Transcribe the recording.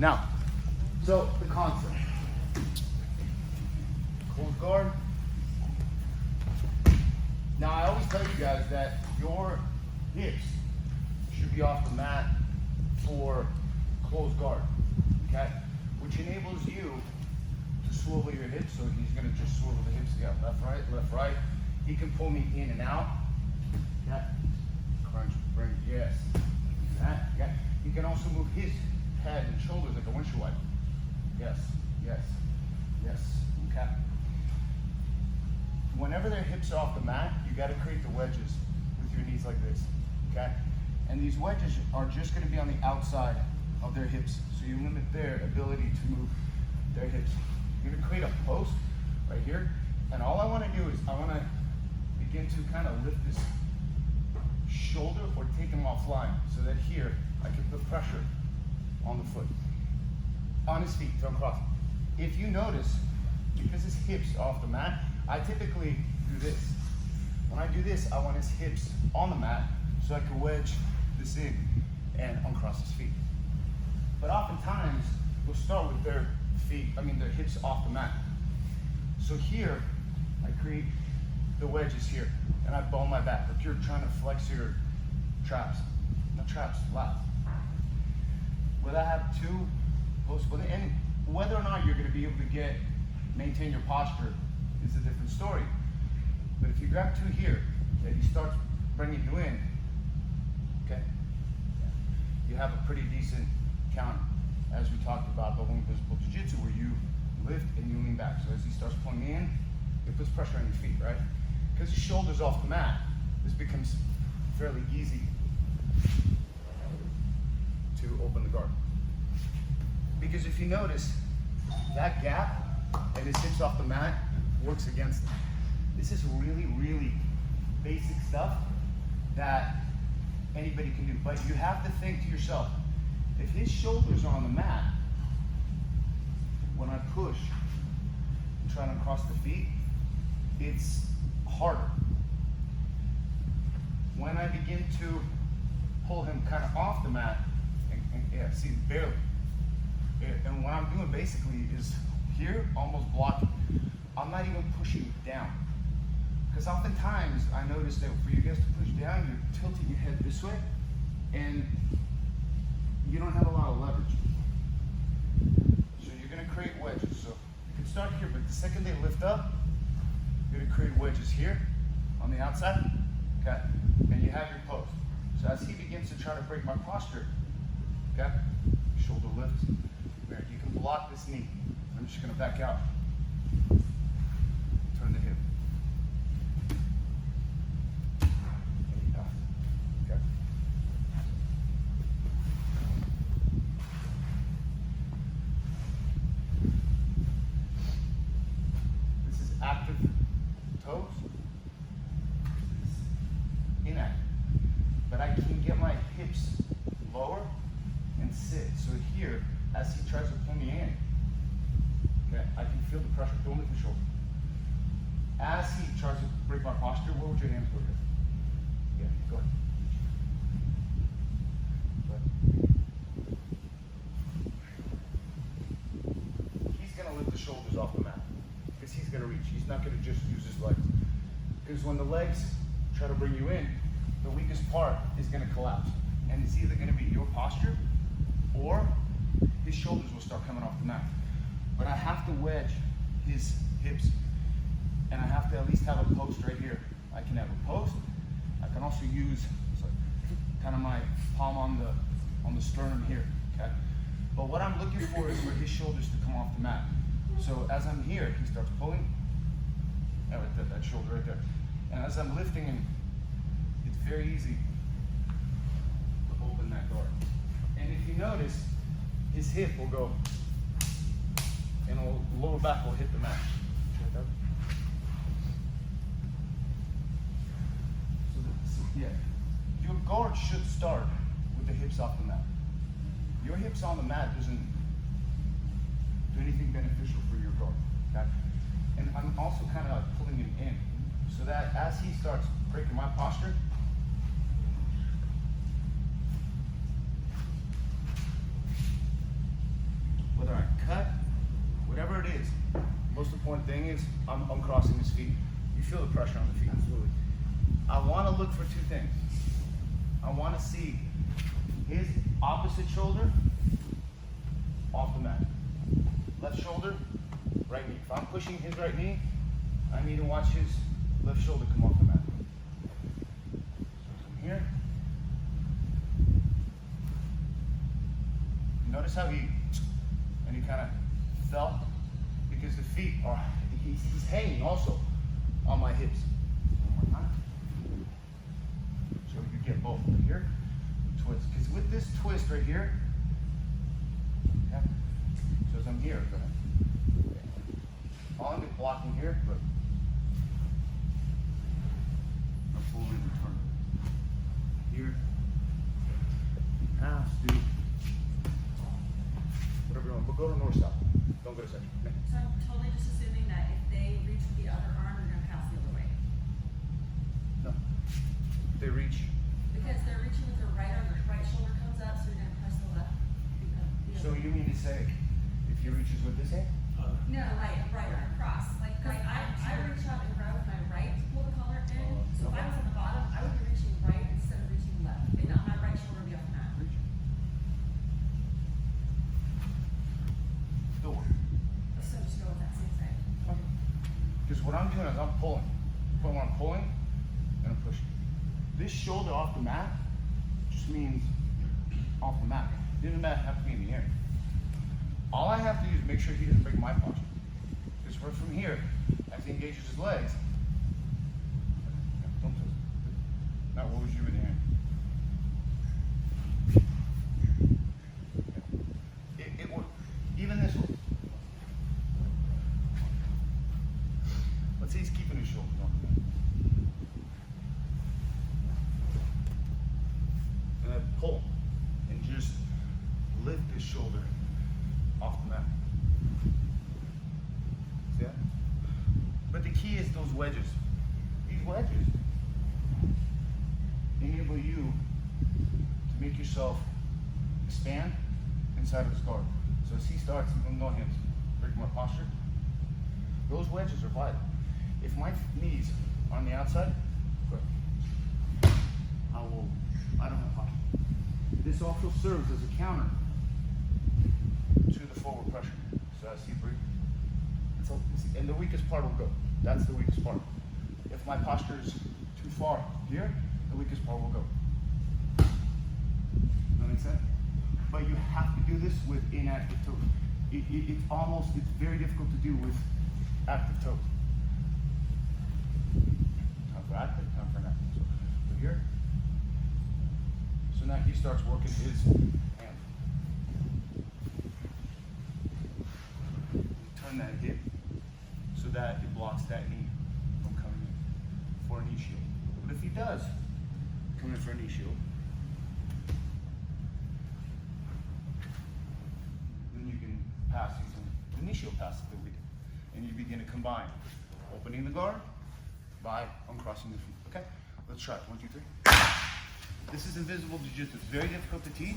Now, so the concept. Close guard. Now I always tell you guys that your hips should be off the mat for close guard, okay? Which enables you to swivel your hips, so he's gonna just swivel the hips, yeah, left, right. He can pull me in and out, okay? Crunch, bring, yes. That, okay? He can also move his head and shoulders like a windshield wiper. Yes, yes, yes, okay? Whenever their hips are off the mat, you gotta create the wedges with your knees like this, okay? And these wedges are just gonna be on the outside of their hips, so you limit their ability to move their hips. You're gonna create a post right here, and all I wanna do is I wanna begin to kind of lift this shoulder or take him offline, so that here I can put pressure on the foot, on his feet to uncross. If you notice, because his hips are off the mat, I typically do this. When I do this, I want his hips on the mat so I can wedge this in and uncross his feet. But oftentimes, we'll start with their hips off the mat. So here, I create the wedges here, and I bone my back. Like you're trying to flex your traps. Not traps, lats. Whether I have two posts, and whether or not you're going to be able to maintain your posture is a different story. But if you grab two here, and he starts bringing you in, okay, you have a pretty decent counter, as we talked about the invisible Jiu-Jitsu, where you lift and you lean back. So as he starts pulling in, it puts pressure on your feet, right? Because his shoulder's off the mat, this becomes fairly easy to open the guard. Because if you notice, that gap and his hips off the mat works against him. This is really, really basic stuff that anybody can do. But you have to think to yourself, if his shoulders are on the mat, when I push and try to cross the feet, it's harder. When I begin to pull him kind of off the mat, and yeah, see, barely. And what I'm doing basically is here, almost blocking. I'm not even pushing down. Because oftentimes, I notice that for you guys to push down, you're tilting your head this way, and you don't have a lot of leverage. So you're gonna create wedges. So you can start here, but the second they lift up, you're gonna create wedges here on the outside, okay? And you have your post. So as he begins to try to break my posture, okay? Shoulder lifts. You can block this knee. I'm just gonna back out. Turn the hip. Okay. This is active toes. This is inactive. But I can get my hips lower and sit. So here, as he tries to pull me in, okay, I can feel the pressure. Don't lift the shoulder. As he tries to break my posture, where would your hands go here? Yeah, go ahead. He's going to lift the shoulders off the mat because he's going to reach. He's not going to just use his legs. Because when the legs try to bring you in, the weakest part is going to collapse. And it's either going to be your posture or his shoulders will start coming off the mat. But I have to wedge his hips, and I have to at least have a post right here. I can have a post. I can also use kind of my palm on the sternum here, okay? But what I'm looking for is for his shoulders to come off the mat. So as I'm here, he starts pulling, right there, that shoulder right there. And as I'm lifting him, it's very easy to open that guard. And if you notice, his hip will go, and the lower back will hit the mat. So yeah, your guard should start with the hips off the mat. Your hips on the mat doesn't do anything beneficial for your guard. Okay? And I'm also kind of like pulling him in, so that as he starts breaking my posture, important thing is I'm uncrossing his feet. You feel the pressure on the feet. Absolutely. I want to look for two things. I want to see his opposite shoulder off the mat. Left shoulder, right knee. If I'm pushing his right knee, I need to watch his left shoulder come off the mat. So from here. Notice how he kind of fell? Because the feet are, he's hanging also on my hips. One more time. So you get both. Here, twist. Because with this twist right here, okay, so as I'm here, I'll end up blocking here, but I'll pull in return. Here, pass, do whatever you want, but go to north south. Don't go to center. Okay. So I'm totally just assuming that if they reach with the other arm, you're going to pass the other way. No. If they reach. Because they're reaching with their right arm, their right shoulder comes up, so you're going to press the left. So you mean to say, if he reaches with this hand? No, like right arm cross. Like, because I reach out and grab with my right to pull the collar in. So if I was at the bottom, I would be reaching right instead of reaching left. And not my right shoulder would be off the mat. Door. So just go with that same side. Because what I'm doing is I'm pulling. But when I'm pulling, and I'm pushing. This shoulder off the mat just means off the mat. It doesn't have to be in the air. All I have to do is make sure he doesn't break my posture. Because from here, as he engages his legs, don't twist. Now, what was you in the air? It works. Even this one. Let's say he's keeping his shoulders on. And then pull. And just lift his shoulder off the mat. See that? But the key is those wedges. These wedges enable you to make yourself expand inside of this guard. So as he starts, no hands, break my posture. Those wedges are vital. If my knees are on the outside, I don't have posture. This also serves as a counter to the forward pressure. So as he breathes, and the weakest part will go. That's the weakest part. If my posture is too far here, the weakest part will go. Does that make sense? But you have to do this with inactive toes. It's very difficult to do with active toes. Time for active, time for inactive. So here. So now he starts working his hand. Turn that hip so that it blocks that knee from coming in for a knee shield. But if he does come in for a knee shield, then you can pass the knee shield passes the week. And you begin to combine opening the guard by uncrossing the feet. Okay? Let's try it. 1, 2, 3. This is invisible jiu-jitsu. It's very difficult to teach.